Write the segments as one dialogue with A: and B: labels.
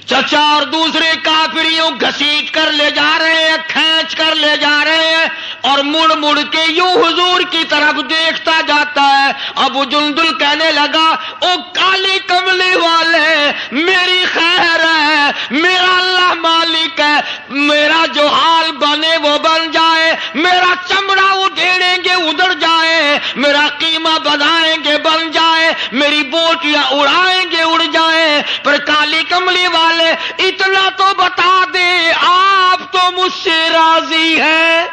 A: چچا اور دوسرے کافریوں گھسیٹ کر لے جا رہے ہیں، کھینچ کر لے جا رہے ہیں، اور مڑ مڑ کے یوں حضور کی طرف دیکھتا جاتا ہے۔ ابو جندل کہنے لگا، او کالی کملی والے، میری خیر ہے، میرا اللہ مالک ہے، میرا جو حال بنے وہ بن جائے، میرا چمڑا ادھیڑیں گے ادھڑ جائے، میرا قیمہ بنائیں گے بن جائے، میری بوٹیاں اڑائیں گے اڑ جائے، پر کالی کملی والے اتنا تو بتا دے آپ تو مجھ سے راضی ہیں۔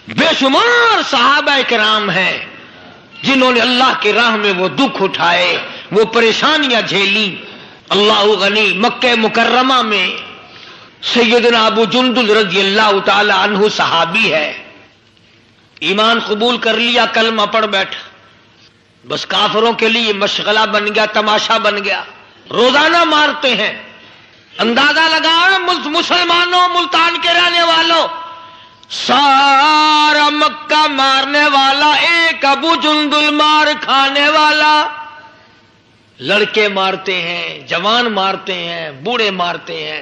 A: بے شمار صحابہ کرام ہیں جنہوں نے اللہ کی راہ میں وہ دکھ اٹھائے، وہ پریشانیاں جھیلی۔ اللہ غنی، مکہ مکرمہ میں سیدنا ابو جندل رضی اللہ تعالی عنہ صحابی ہے، ایمان قبول کر لیا، کلمہ پڑھ بیٹھا، بس کافروں کے لیے مشغلہ بن گیا، تماشا بن گیا، روزانہ مارتے ہیں۔ اندازہ لگاؤ مسلمانوں، ملتان کے رہنے والوں، سارا مکہ مارنے والا ایک ابو جندل مار کھانے والا۔ لڑکے مارتے ہیں، جوان مارتے ہیں، بوڑھے مارتے ہیں،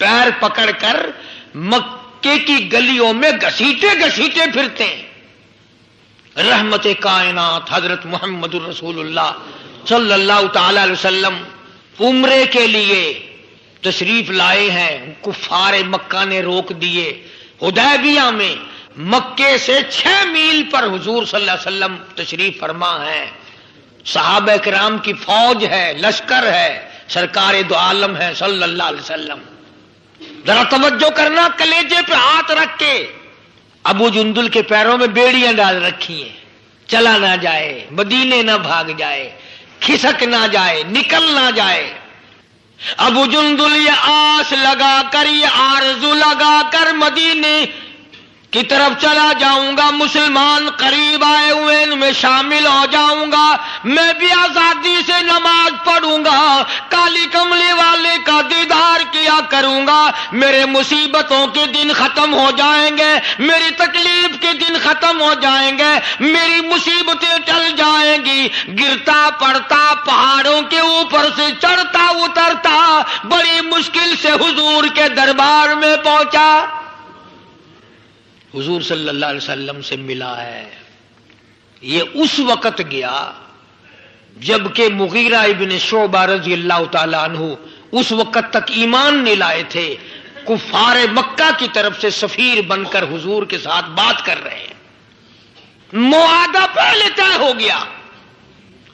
A: پیر پکڑ کر مکے کی گلیوں میں گھسیٹے گھسیٹے پھرتے ہیں۔ رحمت کائنات حضرت محمد الرسول اللہ صلی اللہ تعالی علیہ وسلم عمرے کے لیے تشریف لائے ہیں، کفار مکہ نے روک دیے۔ حدیبیہ میں مکے سے 6 میل پر حضور صلی اللہ علیہ وسلم تشریف فرما ہے، صحابہ کرام کی فوج ہے، لشکر ہے، سرکار دو عالم ہے صلی اللہ علیہ وسلم۔ ذرا توجہ کرنا، کلیجے پہ ہاتھ رکھ کے ابو جندل کے پیروں میں بیڑیاں ڈال رکھی ہیں، چلا نہ جائے، مدینے نہ بھاگ جائے، کھسک نہ جائے، نکل نہ جائے۔ ابو جندل یہ آس لگا کر، یہ آرزو لگا کر مدینے کی طرف چلا جاؤں گا، مسلمان قریب آئے ہوئے ان میں شامل ہو جاؤں گا، میں بھی آزادی سے نماز پڑھوں گا، کالی کملی والے کا دیدار کیا کروں گا، میرے مصیبتوں کے دن ختم ہو جائیں گے، میری تکلیف کے دن ختم ہو جائیں گے، میری مصیبتیں ٹل جائیں گی۔ گرتا پڑتا پہاڑوں کے اوپر سے چڑھتا اترتا بڑی مشکل سے حضور کے دربار میں پہنچا، حضور صلی اللہ علیہ وسلم سے ملا ہے۔ یہ اس وقت گیا جبکہ مغیرہ ابن شعبہ رضی اللہ تعالی عنہ اس وقت تک ایمان نہیں لائے تھے، کفار مکہ کی طرف سے سفیر بن کر حضور کے ساتھ بات کر رہے ہیں۔ معاہدہ پہلے طے ہو گیا،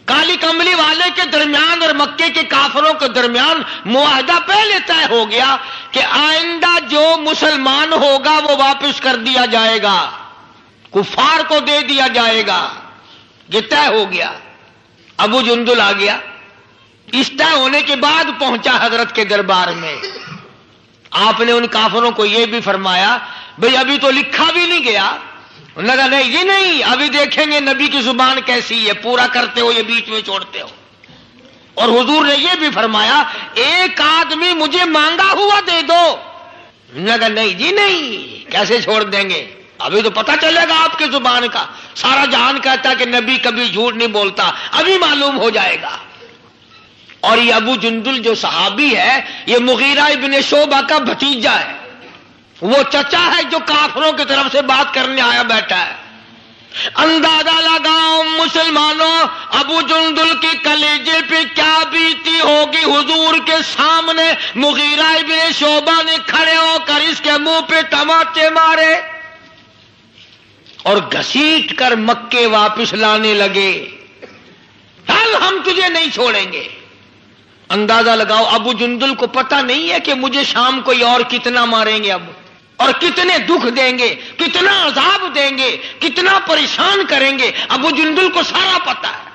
A: کالی کملی والے کے درمیان اور مکے کے کافروں کے درمیان معاہدہ پہلے طے ہو گیا کہ آئندہ جو مسلمان ہوگا وہ واپس کر دیا جائے گا، کفار کو دے دیا جائے گا، یہ طے ہو گیا۔ ابو جندل آ گیا، اس طے ہونے کے بعد پہنچا حضرت کے دربار میں۔ آپ نے ان کافروں کو یہ بھی فرمایا، بھئی ابھی تو لکھا بھی نہیں گیا۔ انہوں نے کہا نہیں جی نہیں، ابھی دیکھیں گے نبی کی زبان کیسی ہے، پورا کرتے ہو یہ بیچ میں چھوڑتے ہو۔ اور حضور نے یہ بھی فرمایا، ایک آدمی مجھے مانگا ہوا دے دو۔ انہوں نے کہا نہیں جی نہیں، کیسے چھوڑ دیں گے، ابھی تو پتہ چلے گا آپ کی زبان کا، سارا جہان کہتا کہ نبی کبھی جھوٹ نہیں بولتا، ابھی معلوم ہو جائے گا۔ اور یہ ابو جندل جو صحابی ہے، یہ مغیرہ ابن شعبہ کا بھتیجا ہے، وہ چچا ہے جو کافروں کی طرف سے بات کرنے آیا بیٹھا ہے۔ اندازہ لگاؤ مسلمانوں، ابو جندل کی کلیجے پہ کیا بیتی ہوگی۔ حضور کے سامنے مغیرہ ابن شعبہ نے کھڑے ہو کر اس کے منہ پہ تماچے مارے اور گھسیٹ کر مکے واپس لانے لگے، کل ہم تجھے نہیں چھوڑیں گے۔ اندازہ لگاؤ ابو جندل کو پتہ نہیں ہے کہ مجھے شام کوئی اور کتنا ماریں گے اب، اور کتنے دکھ دیں گے، کتنا عذاب دیں گے، کتنا پریشان کریں گے، ابو جندل کو سارا پتہ ہے۔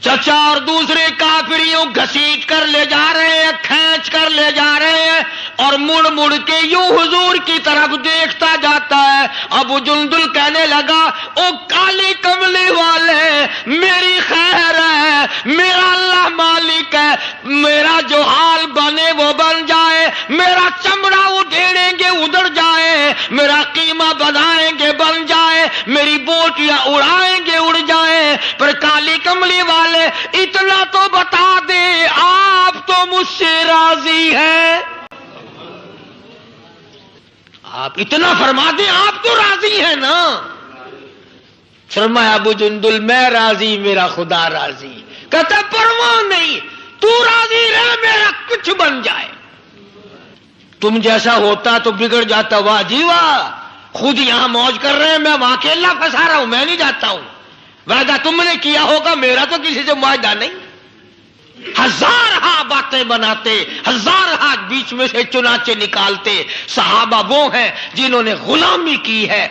A: چچا اور دوسرے کافریوں گھسیٹ کر لے جا رہے ہیں، کھینچ کر لے جا رہے ہیں، اور مڑ مڑ کے یوں حضور کی طرف دیکھتا جاتا ہے۔ ابو جندل کہنے لگا، او کالی کملی والے، میری خیر ہے، میرا اللہ مالک ہے، میرا جو حال بنے وہ بن جائے، میرا چمڑا ادھیڑیں گے ادھڑ جائے، میرا قیمہ بنائیں گے بن جائے، میری بوٹیاں اڑائیں گے اڑ جائے، پر کالی کملی والے اتنا تو بتا دے آپ تو مجھ سے راضی ہے. آپ اتنا فرما دیں آپ تو راضی ہیں نا. فرمایا ابو جندل میں راضی میرا خدا راضی. کہتا پرواہ نہیں تو راضی رہ میرا کچھ بن جائے. تم جیسا ہوتا تو بگڑ جاتا. واہ جی واہ خود یہاں موج کر رہے ہیں میں وہاں اکیلا پھنسا رہا ہوں میں نہیں جاتا ہوں. وعدہ تم نے کیا ہوگا میرا تو کسی سے معاہدہ نہیں. ہزارہا باتیں بناتے ہزارہا بیچ میں سے چنانچہ نکالتے. صحابہ وہ ہیں جنہوں نے غلامی کی ہے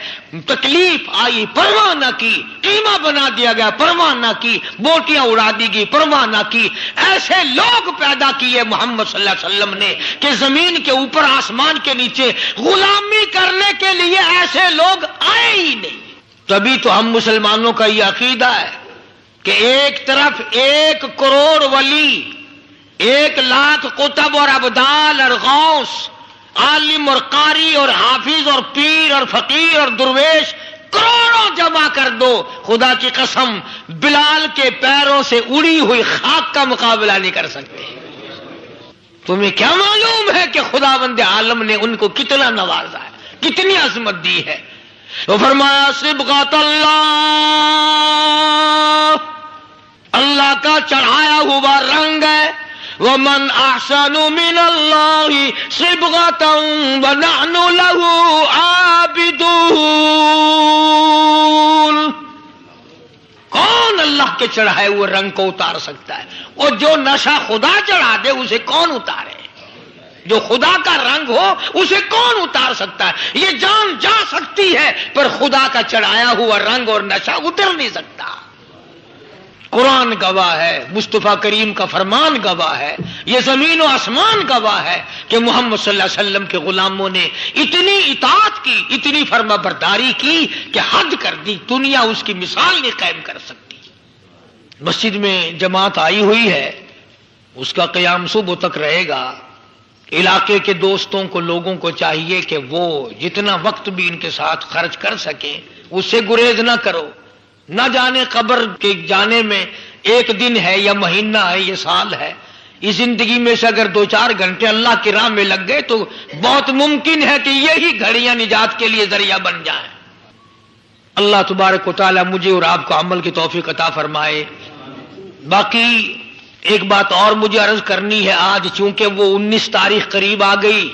A: تکلیف آئی پرواہ نہ کی. قیمہ بنا دیا گیا پرواہ نہ کی. بوٹیاں اڑا دی گئی پرواہ نہ کی. ایسے لوگ پیدا کیے محمد صلی اللہ علیہ وسلم نے کہ زمین کے اوپر آسمان کے نیچے غلامی کرنے کے لیے ایسے لوگ آئے ہی نہیں. تبھی تو ہم مسلمانوں کا یہ عقیدہ ہے کہ ایک طرف 1 کروڑ ولی 1 لاکھ قطب اور ابدال اور غوث عالم اور قاری اور حافظ اور پیر اور فقیر اور درویش کروڑوں جمع کر دو خدا کی قسم بلال کے پیروں سے اڑی ہوئی خاک کا مقابلہ نہیں کر سکتے. تمہیں کیا معلوم ہے کہ خداوند عالم نے ان کو کتنا نوازا ہے کتنی عظمت دی ہے. تو فرمایا صبغۃ اللہ کا چڑھایا ہوا رنگ ہے. وَمَنْ أَحْسَنُ مِنَ اللَّهِ صِبْغَةً وَنَحْنُ لَهُ عَابِدُونَ. کون اللہ کے چڑھائے ہوئے رنگ کو اتار سکتا ہے؟ اور جو نشہ خدا چڑھا دے اسے کون اتارے؟ جو خدا کا رنگ ہو اسے کون اتار سکتا ہے؟ یہ جان جا سکتی ہے پر خدا کا چڑھایا ہوا رنگ اور نشہ اتر نہیں سکتا. قرآن گواہ ہے مصطفیٰ کریم کا فرمان گواہ ہے یہ زمین و آسمان گواہ ہے کہ محمد صلی اللہ علیہ وسلم کے غلاموں نے اتنی اطاعت کی اتنی فرما برداری کی کہ حد کر دی. دنیا اس کی مثال نہیں قائم کر سکتی. مسجد میں جماعت آئی ہوئی ہے اس کا قیام صبح تک رہے گا. علاقے کے دوستوں کو لوگوں کو چاہیے کہ وہ جتنا وقت بھی ان کے ساتھ خرچ کر سکیں اس سے گریز نہ کرو. نہ جانے قبر کے جانے میں 1 دن ہے یا مہینہ ہے یا سال ہے. اس زندگی میں سے اگر 2-4 گھنٹے اللہ کی راہ میں لگ گئے تو بہت ممکن ہے کہ یہی گھڑیاں نجات کے لیے ذریعہ بن جائیں. اللہ تبارک و تعالی مجھے اور آپ کو عمل کی توفیق عطا فرمائے. باقی ایک بات اور مجھے عرض کرنی ہے. آج چونکہ وہ 19 تاریخ قریب آ گئی.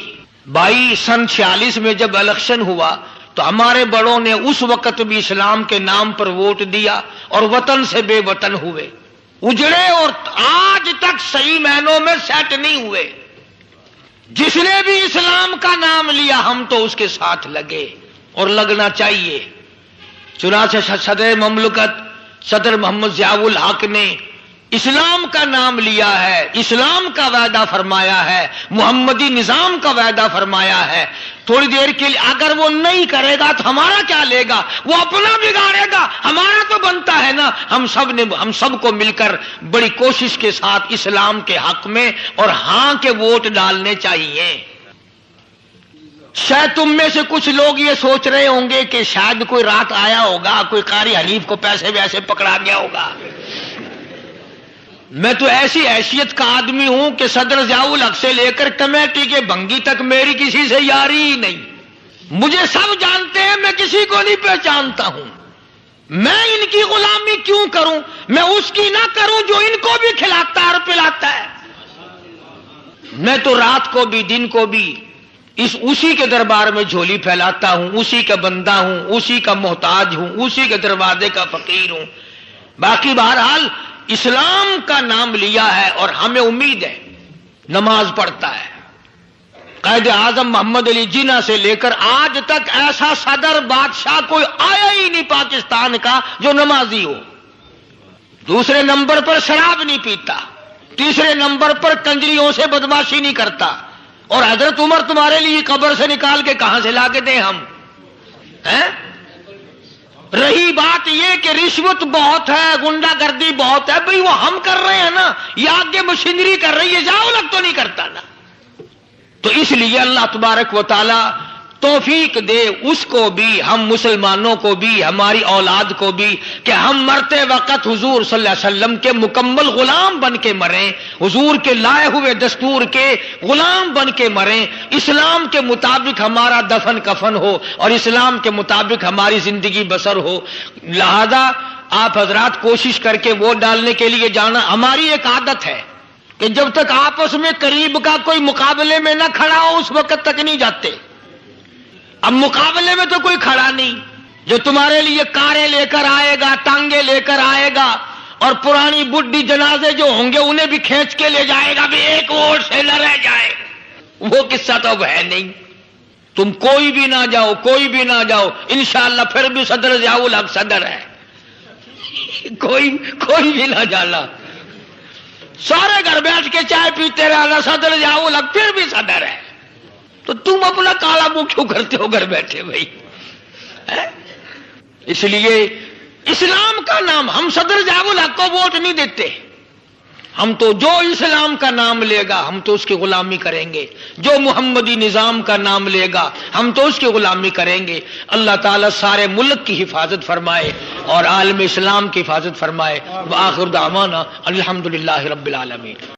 A: 22 سن 46 میں جب الیکشن ہوا تو ہمارے بڑوں نے اس وقت بھی اسلام کے نام پر ووٹ دیا اور وطن سے بے وطن ہوئے اجڑے اور آج تک صحیح معنوں میں سیٹ نہیں ہوئے. جس نے بھی اسلام کا نام لیا ہم تو اس کے ساتھ لگے اور لگنا چاہیے. چنانچہ صدر مملکت صدر محمد ضیاء الحق نے اسلام کا نام لیا ہے اسلام کا وعدہ فرمایا ہے محمدی نظام کا وعدہ فرمایا ہے. تھوڑی دیر کے لیے اگر وہ نہیں کرے گا تو ہمارا کیا لے گا؟ وہ اپنا بگاڑے گا. ہمارا تو بنتا ہے نا ہم سب کو مل کر بڑی کوشش کے ساتھ اسلام کے حق میں اور ہاں کے ووٹ ڈالنے چاہیے. شاید تم میں سے کچھ لوگ یہ سوچ رہے ہوں گے کہ شاید کوئی رات آیا ہوگا کوئی قاری حنیف کو پیسے ویسے پکڑا گیا ہوگا. میں تو ایسی حیثیت کا آدمی ہوں کہ صدر ضیاء الحق سے لے کر کمیٹی کے بھنگی تک میری کسی سے یاری ہی نہیں. مجھے سب جانتے ہیں میں کسی کو نہیں پہچانتا ہوں. میں ان کی غلامی کیوں کروں؟ میں اس کی نہ کروں جو ان کو بھی کھلاتا اور پلاتا ہے. میں تو رات کو بھی دن کو بھی اسی کے دربار میں جھولی پھیلاتا ہوں اسی کا بندہ ہوں اسی کا محتاج ہوں اسی کے دروازے کا فقیر ہوں. باقی بہرحال اسلام کا نام لیا ہے اور ہمیں امید ہے نماز پڑھتا ہے. قائد اعظم محمد علی جناح سے لے کر آج تک ایسا صدر بادشاہ کوئی آیا ہی نہیں پاکستان کا جو نمازی ہو. دوسرے نمبر پر شراب نہیں پیتا. تیسرے نمبر پر کنجریوں سے بدماشی نہیں کرتا. اور حضرت عمر تمہارے لیے قبر سے نکال کے کہاں سے لا کے دیں ہم؟ رہی بات یہ کہ رشوت بہت ہے گنڈا گردی بہت ہے بھئی وہ ہم کر رہے ہیں نا یہ آگے مشینری کر رہی ہے ضیاء الحق تو نہیں کرتا نا. تو اس لیے اللہ تبارک و تعالی توفیق دے اس کو بھی، ہم مسلمانوں کو بھی، ہماری اولاد کو بھی، کہ ہم مرتے وقت حضور صلی اللہ علیہ وسلم کے مکمل غلام بن کے مریں، حضور کے لائے ہوئے دستور کے غلام بن کے مریں، اسلام کے مطابق ہمارا دفن کفن ہو اور اسلام کے مطابق ہماری زندگی بسر ہو۔ لہذا آپ حضرات کوشش کر کے ووٹ ڈالنے کے لیے جانا۔ ہماری ایک عادت ہے کہ جب تک آپس میں قریب کا کوئی مقابلے میں نہ کھڑا ہو اس وقت تک نہیں جاتے۔ اب مقابلے میں تو کوئی کھڑا نہیں، جو تمہارے لیے کاریں لے کر آئے گا، ٹانگیں لے کر آئے گا، اور پرانی بڈھی جنازے جو ہوں گے انہیں بھی کھینچ کے لے جائے گا بھی ایک ووٹ سے نہ رہ جائے، وہ قصہ تو اب ہے نہیں۔ تم کوئی بھی نہ جاؤ، کوئی بھی نہ جاؤ، انشاءاللہ پھر بھی صدر ضیاء الحق صدر ہے، کوئی بھی نہ جانا، سارے گھر بیٹھ کے چائے پیتے رہنا، صدر ضیاء الحق پھر بھی صدر ہے، تو تم اپنا کالا منہ کیوں کرتے ہو گھر بیٹھے بھائی؟ اس لیے اسلام کا نام، ہم صدر ضیاء الحق کو ووٹ نہیں دیتے، ہم تو جو اسلام کا نام لے گا ہم تو اس کی غلامی کریں گے، جو محمدی نظام کا نام لے گا ہم تو اس کی غلامی کریں گے۔ اللہ تعالیٰ سارے ملک کی حفاظت فرمائے اور عالم اسلام کی حفاظت فرمائے۔ وآخر دعوانا الحمدللہ رب العالمین۔